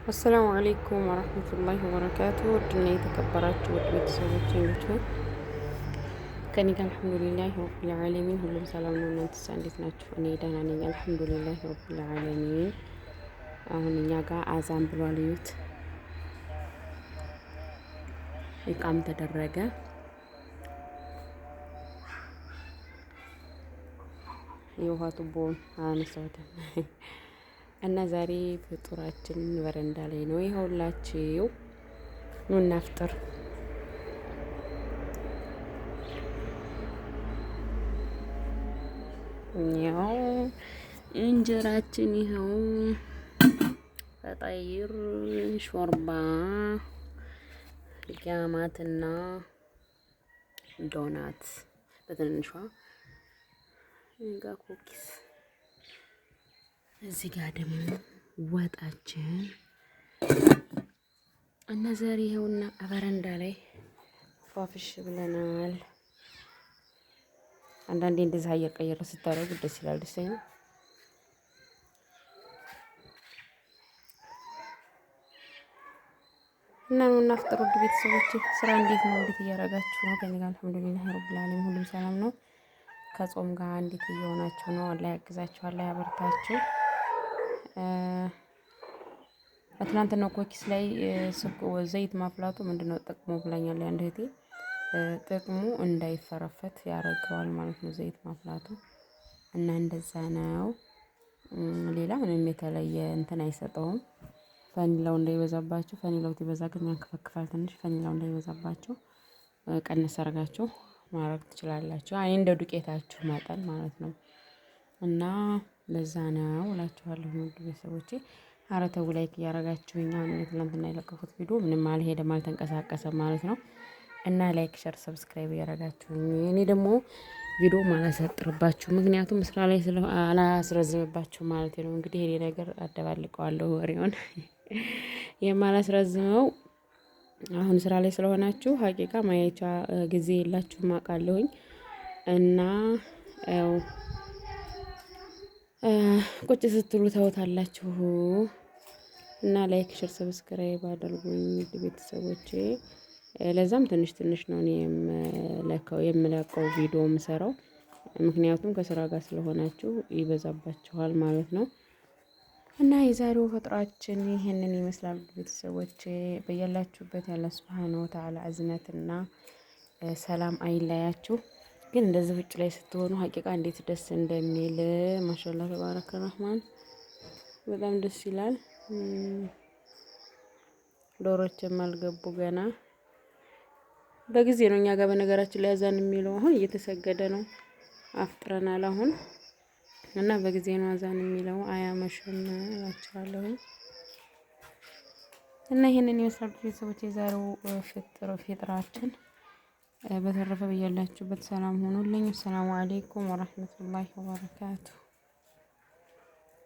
አሰላሙ አለይኩም ወራህመቱላሂ ወበረካቱ። ውድና የተከበራችሁ ውድ ቤተሰቦች እንዴት ነው? ከኔ ጋር አልሐምዱሊላህ ረቢል ዓለሚን ሁሉም ሰላም ነው። እናንተስ እንዴት ናችሁ? እኔ ደህና ነኝ አልሐምዱሊላህ ረቢል ዓለሚን። አሁን እኛ ጋር አዛን ብሏል። እዩት፣ ኢቃም ተደረገ። የውሃ ቱቦውን አነሳሁት እና ዛሬ ፍጡራችን በረንዳ ላይ ነው። ይኸውላችሁ ኑ እናፍጥር። ያው እንጀራችን ይኸው ፈጣይር፣ ሾርባ፣ ቂያማትና ዶናት በትንሿ ጋ ኩኪስ፣ እዚህ ጋር ደግሞ ወጣችን እና ዛሬ ይኸውና በረንዳ ላይ ፏፍሽ ብለናል። አንዳንዴ እንደዚህ አየር ቀየር ስታደርጉ ደስ ይላል። ደስ አይልም? እና ነው እናፍጥሩ ውድ ቤተሰቦች። ስራ እንዴት ነው? እንዴት እያደረጋችሁ ነው? ከኔ ጋር አልሐምዱሊላህ ረብል ዓለሚን ሁሉም ሰላም ነው። ከጾም ጋር እንዴት እየሆናችሁ ነው? አላህ ያግዛችሁ፣ አላህ ያበርታችሁ። ትናንትና ኮኪስ ላይ ዘይት ማፍላቱ ምንድነው ጥቅሙ ብላኛል አንድ እህቴ። ጥቅሙ እንዳይፈረፈት ያደርገዋል ማለት ነው ዘይት ማፍላቱ፣ እና እንደዛ ነው። ሌላ ምንም የተለየ እንትን አይሰጠውም። ፈኒላው እንዳይበዛባችሁ፣ ፈኒላው ሲበዛ ግን ያንከፈክፋል ትንሽ። ፈኒላው እንዳይበዛባችሁ ቀነስ አድርጋችሁ ማድረግ ትችላላችሁ። አይ እንደ ዱቄታችሁ መጠን ማለት ነው። እና ለዛ ነው እላችኋለሁ ውድ ቤተሰቦቼ። ኧረ ተው ላይክ እያደረጋችሁኝ። አሁን ትናንትና የለቀኩት ቪዲዮ ምንም አልሄደም አልተንቀሳቀሰም ማለት ነው። እና ላይክ ሸር ሰብስክራይብ እያደረጋችሁኝ እኔ ደግሞ ቪዲዮ አላሳጥርባችሁ፣ ምክንያቱም ስራ ላይ አላስረዝምባችሁ ማለት ነው። እንግዲህ ይሄ ነገር አደባልቀዋለሁ ወሬውን የማላስረዝመው አሁን ስራ ላይ ስለሆናችሁ ሀቂቃ ማየቻ ጊዜ የላችሁም አውቃለሁኝ። እና ያው ቁጭ ስትሉ ታውታላችሁ። እና ላይክ ሸር ሰብስክራይብ አድርጉኝ ውድ ቤተሰቦቼ። ለዛም ትንሽ ትንሽ ነው እኔ የምለቀው ቪዲዮ የምሰራው፣ ምክንያቱም ከስራ ጋር ስለሆናችሁ ይበዛባችኋል ማለት ነው። እና የዛሬው ፈጥሯችን ይሄንን ይመስላል ቤተሰቦቼ። በያላችሁበት ያለ ሱብሃነሁ ወተዓላ እዝነትና ሰላም አይለያችሁ። ግን እንደዚህ ውጭ ላይ ስትሆኑ ሀቂቃ እንዴት ደስ እንደሚል ማሻአላህ ተባረከ ረህማን፣ በጣም ደስ ይላል። ዶሮችም አልገቡ ገና በጊዜ ነው እኛ ጋር በነገራችን ላይ አዛን የሚለው። አሁን እየተሰገደ ነው፣ አፍጥረናል አሁን እና በጊዜ ነው አዛን የሚለው። አያመሽም እላችኋለሁ። እና ይሄንን ይመስላል ቤተሰቦች የዛሬው ፍጥራችን። በተረፈ በያላችሁበት ሰላም ሆኑልኝ። ሰላም አለይኩም ወራህመቱላሂ ወበረካቱ።